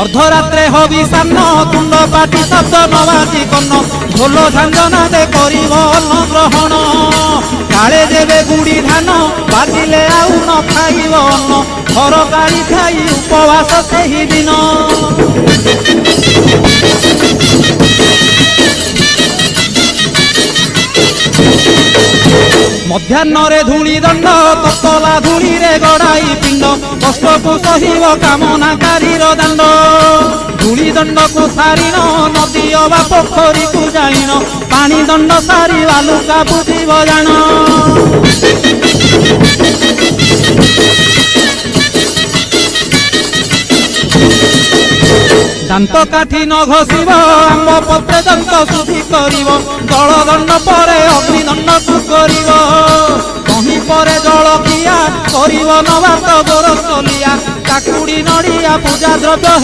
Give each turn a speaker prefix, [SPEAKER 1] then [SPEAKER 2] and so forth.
[SPEAKER 1] अर्धरात्रे हविषान्न तुंड पाटी शब्द नवाजी कन्न ढोल झांझना दे करिब अन्न ग्रहण काले देवे गुड़ी धान बाजिले आउ न खाइब अन्न घर गाड़ी खाई उपवास सेही दिन मध्याह्न धूली दंड ततला धूली रे गड़ाई पिंड कष्ट को सहिब कामनाकारी दांड धूली दंड को सारिन नदी अबा पोखरी को जाइन पानी दंड सारी बालुका बुझीब जान दांत काठी न घसीब आंब पत्रे दंत शुद्धि करिब जल दंड परे अग्निदंड को करिब कहीं परे जल किया करिब नवात गोरसलिया काकुड़ी नड़िया पूजा द्रव्य।